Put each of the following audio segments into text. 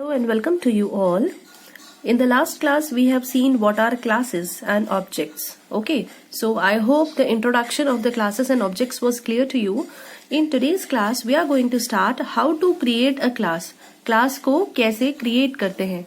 Hello and welcome to you all. In the last class we have seen what are classes and objects. Okay, so I hope the introduction of the classes and objects was clear to you. In today's class we are going to start how to create a class. Class को कैसे create करते हैं.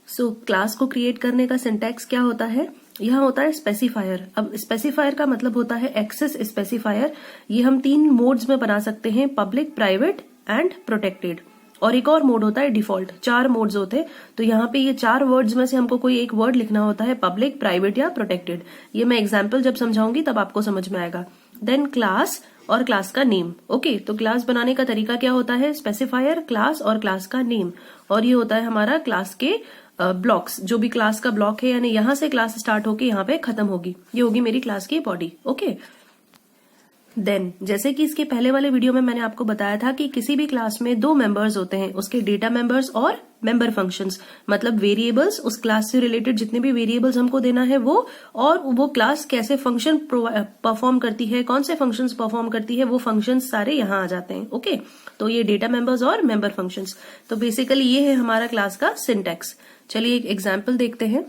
So class को create करने का syntax क्या होता है. यहाँ होता है स्पेसिफायर. अब स्पेसिफायर का मतलब होता है एक्सेस स्पेसिफायर. ये हम 3 मोड्स में बना सकते हैं, पब्लिक, प्राइवेट एंड प्रोटेक्टेड. और एक और मोड होता है डिफॉल्ट. 4 मोड्स होते हैं. तो यहाँ पे ये 4 वर्ड्स में से हमको कोई एक वर्ड लिखना होता है, पब्लिक, प्राइवेट या प्रोटेक्टेड. ये मैं एग्जाम्पल जब समझाऊंगी तब आपको समझ में आएगा. देन क्लास और क्लास का नेम. ओके, तो क्लास बनाने का तरीका क्या होता है, स्पेसिफायर, क्लास और क्लास का नेम. और ये होता है हमारा क्लास के ब्लॉक्स. जो भी क्लास का ब्लॉक है, यानी यहां से क्लास स्टार्ट होके यहाँ पे खत्म होगी, ये होगी मेरी क्लास की बॉडी. ओके, देन जैसे कि इसके पहले वाले वीडियो में मैंने आपको बताया था कि किसी भी क्लास में 2 मेंबर्स होते हैं, उसके डेटा मेंबर्स और मेंबर फंक्शंस. मतलब वेरिएबल्स, उस क्लास से रिलेटेड जितने भी वेरिएबल्स हमको देना है वो, और वो क्लास कैसे फंक्शन परफॉर्म करती है, कौन से फंक्शंस परफॉर्म करती है, वो फंक्शंस सारे यहाँ आ जाते हैं. ओके, तो ये डेटा मेंबर्स और मेंबर फंक्शंस. तो बेसिकली ये है हमारा क्लास का सिंटैक्स. चलिए एक एग्जाम्पल देखते हैं.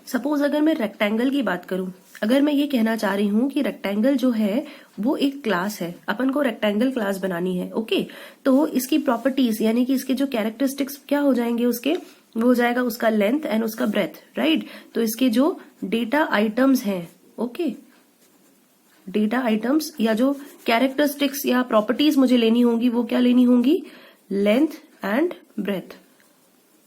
सपोज अगर मैं रेक्टेंगल की बात करूं, अगर मैं ये कहना चाह रही हूं कि रेक्टेंगल जो है वो एक क्लास है, अपन को रेक्टेंगल क्लास बनानी है. ओके, तो इसकी प्रॉपर्टीज यानी कि इसके जो कैरेक्टरिस्टिक्स क्या हो जाएंगे उसके, वो हो जाएगा उसका लेंथ एंड उसका ब्रेथ, राइट. तो इसके जो डेटा आइटम्स हैं, ओके, डेटा आइटम्स या जो कैरेक्टरिस्टिक्स या प्रॉपर्टीज मुझे लेनी होंगी, वो क्या लेनी होंगी, length and breadth.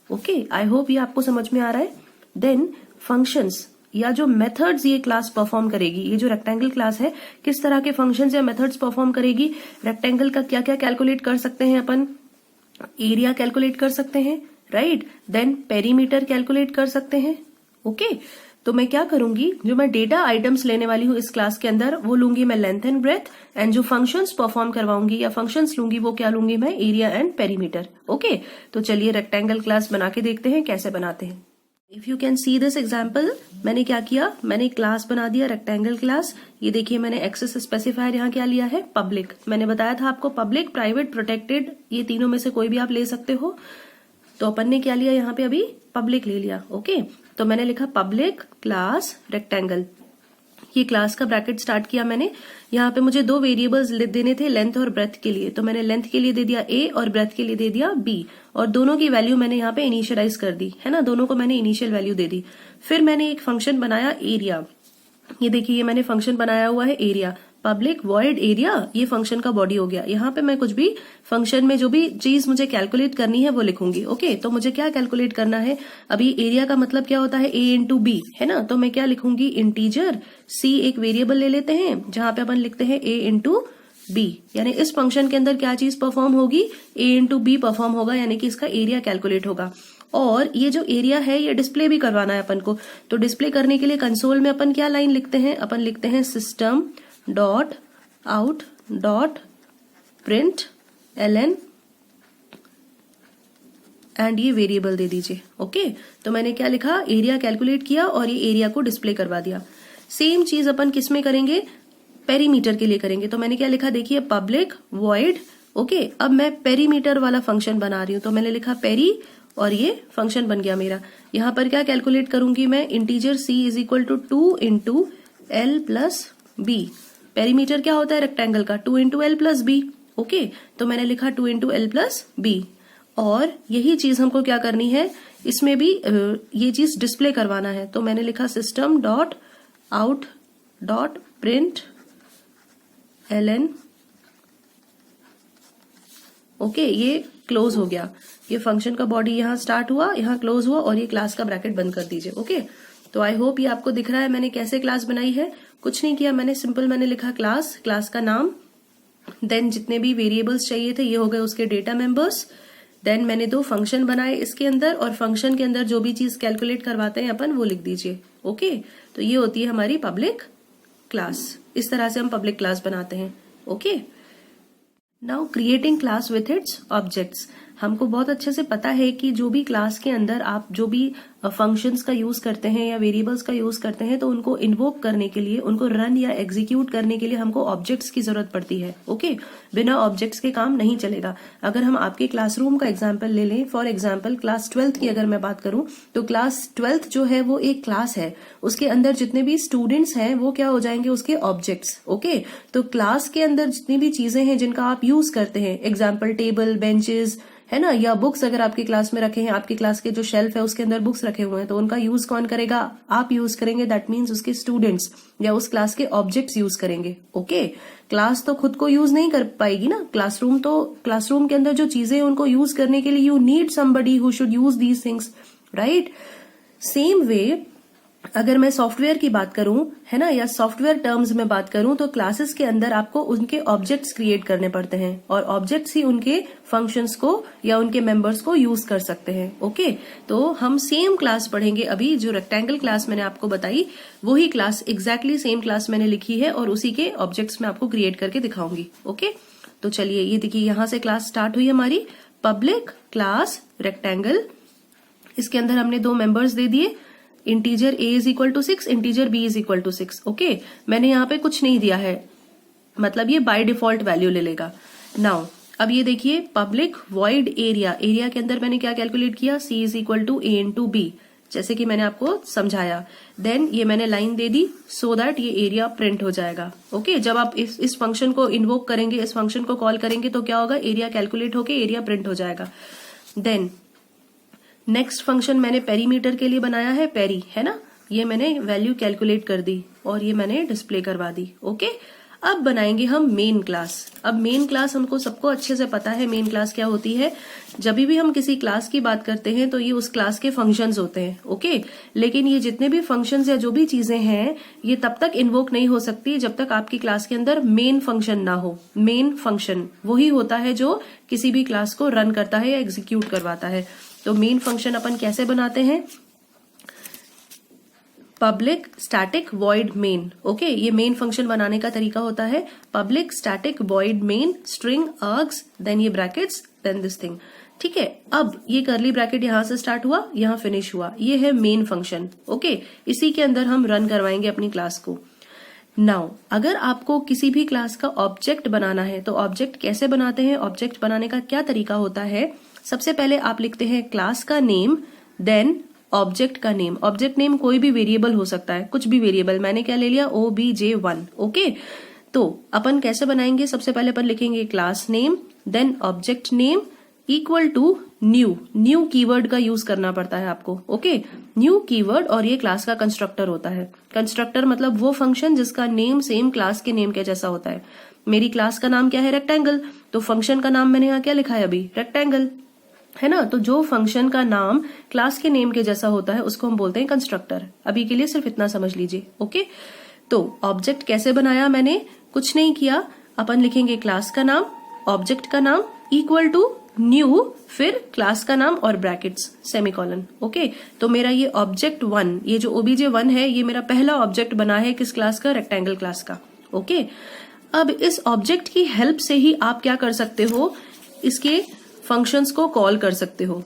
Okay, I hope ये आपको समझ में आ रहा है. देन फंक्शंस या जो मेथड्स ये क्लास परफॉर्म करेगी, ये जो रेक्टेंगल क्लास है किस तरह के फंक्शंस या मेथड्स परफॉर्म करेगी. रेक्टेंगल का क्या क्या कैलकुलेट कर सकते हैं अपन, एरिया कैलकुलेट कर सकते हैं, राइट. देन पेरीमीटर कैलकुलेट कर सकते हैं. ओके, तो मैं क्या करूंगी, जो मैं डेटा आइटम्स लेने वाली हूँ इस क्लास के अंदर, वो लूंगी मैं लेंथ एंड ब्रेथ, एंड जो फंक्शंस परफॉर्म करवाऊंगी या फंक्शंस लूंगी वो क्या लूंगी मैं, एरिया एंड पेरीमीटर. ओके, तो चलिए रेक्टेंगल क्लास बना के देखते हैं कैसे बनाते हैं. If you can see this example, मैंने क्या किया, मैंने क्लास बना दिया रेक्टेंगल क्लास. ये देखिए मैंने एक्सेस स्पेसिफायर यहाँ क्या लिया है, पब्लिक. मैंने बताया था आपको पब्लिक, प्राइवेट, प्रोटेक्टेड, ये तीनों में से कोई भी आप ले सकते हो. तो अपन ने क्या लिया यहाँ पे, अभी पब्लिक ले लिया. ओके, तो मैंने लिखा पब्लिक क्लास रेक्टेंगल. ये क्लास का ब्रैकेट स्टार्ट किया मैंने. यहाँ पे मुझे 2 वेरिएबल्स देने थे लेंथ और ब्रेथ के लिए, तो मैंने लेंथ के लिए दे दिया a और ब्रेथ के लिए दे दिया b, और दोनों की वैल्यू मैंने यहाँ पे इनिशियलाइज कर दी है ना, दोनों को मैंने इनिशियल वैल्यू दे दी. फिर मैंने एक फंक्शन बनाया एरिया. ये देखिए ये मैंने फंक्शन बनाया हुआ है एरिया, पब्लिक वॉइड एरिया, ये फंक्शन का बॉडी हो गया. यहाँ पे मैं कुछ भी फंक्शन में जो भी चीज मुझे कैलकुलेट करनी है वो लिखूंगी. ओके, तो मुझे क्या कैलकुलेट करना है, अभी एरिया का मतलब क्या होता है, a इंटू बी है ना. तो मैं क्या लिखूंगी, इंटीजर c एक वेरिएबल ले लेते हैं जहां पे अपन लिखते हैं a इंटू बी, यानी इस फंक्शन के अंदर क्या चीज परफॉर्म होगी, a इंटू बी परफॉर्म होगा, यानी कि इसका एरिया कैलकुलेट होगा. और ये जो एरिया है ये डिस्प्ले भी करवाना है अपन को. तो डिस्प्ले करने के लिए कंसोल में अपन क्या लाइन लिखते हैं, अपन लिखते हैं system dot out dot print ln and ये वेरिएबल दे दीजिए. ओके, तो मैंने क्या लिखा, एरिया कैलकुलेट किया और ये एरिया को डिस्प्ले करवा दिया. सेम चीज अपन किस में करेंगे, पेरीमीटर के लिए करेंगे. तो मैंने क्या लिखा, देखिए पब्लिक वॉइड. ओके, अब मैं पेरीमीटर वाला फंक्शन बना रही हूं, तो मैंने लिखा पेरी, और ये फंक्शन बन गया मेरा. यहां पर क्या कैलकुलेट करूंगी मैं, integer c is equal to 2 into L plus B. Perimeter क्या होता है रेक्टेंगल का, 2 into L plus B. Okay, तो मैंने लिखा 2 इंटू एल प्लस बी. और यही चीज हमको क्या करनी है, इसमें भी ये चीज डिस्प्ले करवाना है. तो मैंने लिखा system dot out dot print ln. Okay, ये क्लोज हो गया. ये फंक्शन का बॉडी यहाँ स्टार्ट हुआ, यहाँ क्लोज हुआ, और ये क्लास का ब्रैकेट बंद कर दीजिए. ओके, तो आई होप ये आपको दिख रहा है मैंने कैसे क्लास बनाई है. कुछ नहीं किया मैंने, सिंपल मैंने लिखा क्लास, क्लास का नाम, देन जितने भी वेरिएबल्स चाहिए थे ये हो गए उसके डेटा मेंबर्स. देन मैंने 2 फंक्शन बनाए इसके अंदर, और फंक्शन के अंदर जो भी चीज कैलकुलेट करवाते हैं अपन वो लिख दीजिए. ओके, तो ये होती है हमारी पब्लिक क्लास. इस तरह से हम पब्लिक क्लास बनाते हैं. Okay, now creating class with its objects. हमको बहुत अच्छे से पता है कि जो भी क्लास के अंदर आप जो भी फंक्शंस का यूज करते हैं या वेरिएबल्स का यूज करते हैं तो उनको इन्वोक करने के लिए, उनको रन या एग्जीक्यूट करने के लिए हमको ऑब्जेक्ट्स की जरूरत पड़ती है। ओके, बिना ऑब्जेक्ट्स के काम नहीं चलेगा। अगर हम आपके क्लासरूम का एग्जाम्पल ले लें, फॉर एग्जाम्पल क्लास 12th की अगर मैं बात करूं तो क्लास 12th जो है वो एक क्लास है, उसके अंदर जितने भी स्टूडेंट्स हैं वो क्या हो जाएंगे, उसके ऑब्जेक्ट्स। ओके, तो क्लास के अंदर जितनी भी चीजें हैं जिनका आप यूज करते हैं, एग्जाम्पल टेबल, बेंचेस, है ना, या बुक्स अगर आपकी क्लास में रखे हैं, आपकी क्लास के जो शेल्फ है उसके अंदर बुक्स रखे हुए हैं, तो उनका यूज कौन करेगा, आप यूज करेंगे। दैट मीन्स उसके स्टूडेंट्स या उस क्लास के ऑब्जेक्ट्स यूज करेंगे। ओके, क्लास तो खुद को यूज नहीं कर पाएगी ना, क्लासरूम के अंदर जो चीजें हैं उनको यूज करने के लिए you need somebody who should use these things, right. Same way अगर मैं सॉफ्टवेयर की बात करूं, है ना, या सॉफ्टवेयर टर्म्स में बात करूं, तो क्लासेस के अंदर आपको उनके ऑब्जेक्ट्स क्रिएट करने पड़ते हैं और ऑब्जेक्ट्स ही उनके फंक्शंस को या उनके मेंबर्स को यूज कर सकते हैं। ओके, तो हम सेम क्लास पढ़ेंगे अभी, जो रेक्टेंगल क्लास मैंने आपको बताई वही क्लास, एग्जैक्टली सेम क्लास मैंने लिखी है और उसी के ऑब्जेक्ट्स मैं आपको क्रिएट करके दिखाऊंगी। ओके, तो चलिए ये देखिए यहां से क्लास स्टार्ट हुई हमारी, पब्लिक क्लास रेक्टेंगल। इसके अंदर हमने दो मेंबर्स दे दिए, integer a is equal to 6, integer b is equal to 6। Okay, मैंने यहाँ पे कुछ नहीं दिया है, मतलब ये बाय डिफॉल्ट वैल्यू ले लेगा। नाउ अब ये देखिए पब्लिक वॉइड एरिया, एरिया के अंदर मैंने क्या कैलकुलेट किया, c is equal to a into b, जैसे कि मैंने आपको समझाया। देन ये मैंने लाइन दे दी सो दैट ये एरिया प्रिंट हो जाएगा। ओके, जब आप इस फंक्शन को इन्वोक करेंगे, इस फंक्शन को कॉल करेंगे तो क्या होगा, एरिया कैलकुलेट होके एरिया प्रिंट हो जाएगा। देन नेक्स्ट फंक्शन मैंने पेरीमीटर के लिए बनाया है, पेरी, है ना, ये मैंने वैल्यू कैलकुलेट कर दी और ये मैंने डिस्प्ले करवा दी। ओके, अब बनाएंगे हम मेन क्लास। अब मेन क्लास हमको सबको अच्छे से पता है मेन क्लास क्या होती है। जब भी हम किसी क्लास की बात करते हैं तो ये उस क्लास के फंक्शंस होते हैं। ओके, लेकिन ये जितने भी फंक्शंस या जो भी चीजें हैं ये तब तक इन्वोक नहीं हो सकती जब तक आपकी क्लास के अंदर मेन फंक्शन ना हो। मेन फंक्शन वही होता है जो किसी भी क्लास को रन करता है या एग्जीक्यूट करवाता है। तो मेन फंक्शन अपन कैसे बनाते हैं, public static void main. Okay, ये मेन फंक्शन बनाने का तरीका होता है, public static void main string args, then ये ब्रैकेट्स, देन दिस थिंग। ठीक है, अब ये कर्ली ब्रैकेट यहां से स्टार्ट हुआ, यहां फिनिश हुआ, ये है मेन फंक्शन। ओके, इसी के अंदर हम रन करवाएंगे अपनी क्लास को। नाउ अगर आपको किसी भी क्लास का ऑब्जेक्ट बनाना है तो ऑब्जेक्ट कैसे बनाते हैं, ऑब्जेक्ट बनाने का क्या तरीका होता है। सबसे पहले आप लिखते हैं क्लास का नेम, देन ऑब्जेक्ट का नेम। ऑब्जेक्ट नेम कोई भी वेरिएबल हो सकता है, कुछ भी वेरिएबल, मैंने क्या ले लिया, obj1। ओके, तो अपन कैसे बनाएंगे, सबसे पहले अपन लिखेंगे class name, then object name equal to new. New keyword का यूज करना पड़ता है आपको। ओके, न्यू कीवर्ड, और ये क्लास का कंस्ट्रक्टर होता है। कंस्ट्रक्टर मतलब वो फंक्शन जिसका नेम सेम क्लास के नेम के जैसा होता है। मेरी क्लास का नाम क्या है, रेक्टेंगल, तो फंक्शन का नाम मैंने यहाँ क्या लिखा है अभी, रेक्टेंगल, है ना। तो जो फंक्शन का नाम क्लास के नेम के जैसा होता है उसको हम बोलते हैं कंस्ट्रक्टर। अभी के लिए सिर्फ इतना समझ लीजिए। ओके, तो ऑब्जेक्ट कैसे बनाया, मैंने कुछ नहीं किया, अपन लिखेंगे क्लास का नाम, ऑब्जेक्ट का नाम इक्वल टू न्यू, फिर क्लास का नाम और ब्रैकेट्स, सेमीकोलन। ओके, तो मेरा ये ऑब्जेक्ट 1, ये जो obj1 है, ये मेरा पहला ऑब्जेक्ट बना है किस क्लास का, रेक्टेंगल क्लास का। ओके, अब इस ऑब्जेक्ट की हेल्प से ही आप क्या कर सकते हो, इसके फंक्शंस को कॉल कर सकते हो।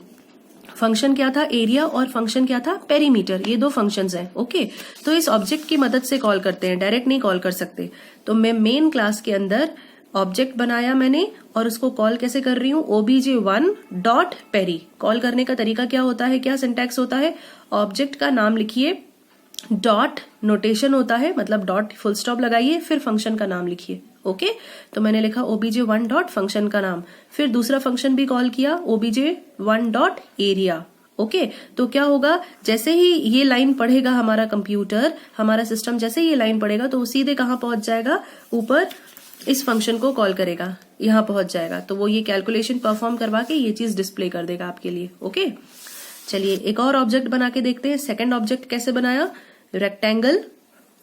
फंक्शन क्या था, एरिया, और फंक्शन क्या था, पेरीमीटर, ये दो फंक्शंस हैं। ओके, तो इस ऑब्जेक्ट की मदद से कॉल करते हैं, डायरेक्ट नहीं कॉल कर सकते। तो मैं मेन क्लास के अंदर ऑब्जेक्ट बनाया मैंने और उसको कॉल कैसे कर रही हूँ, obj1 डॉट पेरी। कॉल करने का तरीका क्या होता है, क्या सिंटैक्स होता है, ऑब्जेक्ट का नाम लिखिए, डॉट नोटेशन होता है, मतलब डॉट फुल स्टॉप लगाइए, फिर फंक्शन का नाम लिखिए। ओके, तो मैंने लिखा obj1 डॉट फंक्शन का नाम, फिर दूसरा फंक्शन भी कॉल किया, obj1 डॉट एरिया। ओके, तो क्या होगा, जैसे ही ये लाइन पढ़ेगा हमारा कंप्यूटर, हमारा सिस्टम जैसे ही ये लाइन पढ़ेगा तो वो सीधे कहाँ पहुंच जाएगा, ऊपर इस फंक्शन को कॉल करेगा, यहाँ पहुंच जाएगा, तो वो ये कैलकुलेशन परफॉर्म करवा के ये चीज डिस्प्ले कर देगा आपके लिए। ओके, चलिए एक और ऑब्जेक्ट बना के देखते हैं। सेकंड ऑब्जेक्ट कैसे बनाया, रेक्टेंगल,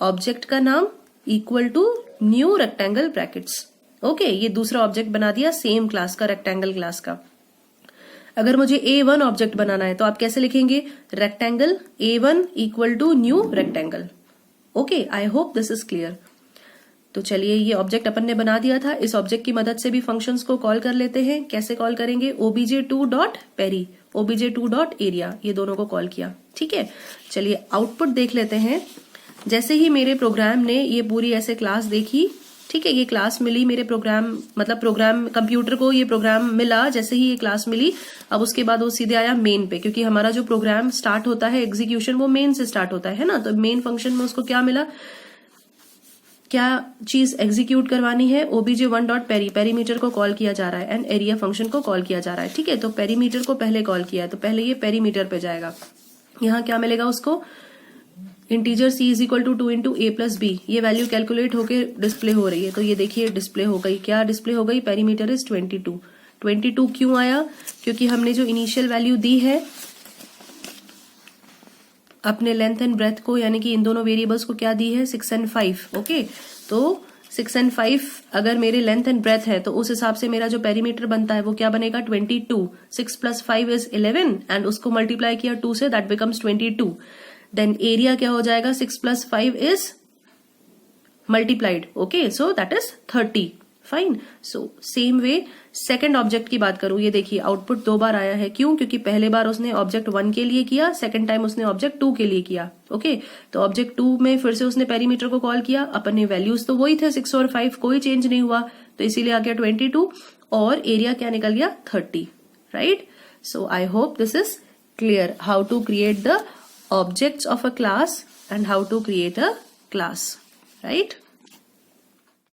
ऑब्जेक्ट का नाम equal to new rectangle brackets. Okay, ये दूसरा ऑब्जेक्ट बना दिया सेम क्लास का, रेक्टेंगल क्लास का। अगर मुझे A1 ऑब्जेक्ट बनाना है तो आप कैसे लिखेंगे, rectangle A1 equal to new rectangle. Okay, I hope this is clear. तो चलिए ये ऑब्जेक्ट अपन ने बना दिया था, इस ऑब्जेक्ट की मदद से भी फंक्शंस को कॉल कर लेते हैं। कैसे कॉल करेंगे, obj2 dot peri. obj2 dot area, ये दोनों को कॉल किया। ठीक है, चलिए आउटपुट देख लेते हैं। जैसे ही मेरे प्रोग्राम ने ये पूरी ऐसे क्लास देखी, ठीक है, ये क्लास मिली मेरे प्रोग्राम, मतलब प्रोग्राम कंप्यूटर को ये प्रोग्राम मिला, जैसे ही ये क्लास मिली, अब उसके बाद वो सीधे आया मेन पे, क्योंकि हमारा जो प्रोग्राम स्टार्ट होता है एग्जीक्यूशन वो मेन से स्टार्ट होता है ना। तो मेन फंक्शन में उसको क्या मिला, क्या चीज एग्जीक्यूट करवानी है, obj1 डॉट पेरीमीटर को कॉल किया जा रहा है एंड एरिया फंक्शन को कॉल किया जा रहा है। ठीक है, तो पेरीमीटर को पहले कॉल किया है, तो पहले ये पेरीमीटर पे जाएगा। यहाँ क्या मिलेगा उसको, integer c is equal to 2 into a plus B, ये वैल्यू कैलकुलेट होके डिस्प्ले हो रही है। तो ये देखिए डिस्प्ले हो गई, क्या डिस्प्ले हो गई, पेरीमीटर इज 22। 22 क्यों आया, क्योंकि हमने जो इनिशियल वैल्यू दी है अपने लेंथ एंड ब्रेथ को, यानी कि इन दोनों वेरिएबल्स को क्या दी है, 6 and 5। ओके, तो 6 and 5 अगर मेरे लेंथ एंड ब्रेथ है तो उस हिसाब से मेरा जो पेरीमीटर बनता है वो क्या बनेगा, 22। 6 प्लस 5 इज 11 एंड उसको मल्टीप्लाई किया 2 से, दैट बिकम्स 22। देन एरिया क्या हो जाएगा, 6 plus 5 is multiplied, okay, so that is 30। Fine. So same way second object की बात करूं, ये देखिए आउटपुट 2 बार आया है, क्यों, क्योंकि पहले बार उसने ऑब्जेक्ट 1 के लिए किया, सेकंड टाइम उसने ऑब्जेक्ट 2 के लिए किया। ओके, तो ऑब्जेक्ट 2 में फिर से उसने पेरीमीटर को कॉल किया, अपने वैल्यूज तो वही थे 6 और 5, कोई चेंज नहीं हुआ, तो इसीलिए आ गया 22 और एरिया क्या निकल गया, 30। Right, so I hope this is clear how to create the objects of a class and how to create a class, right?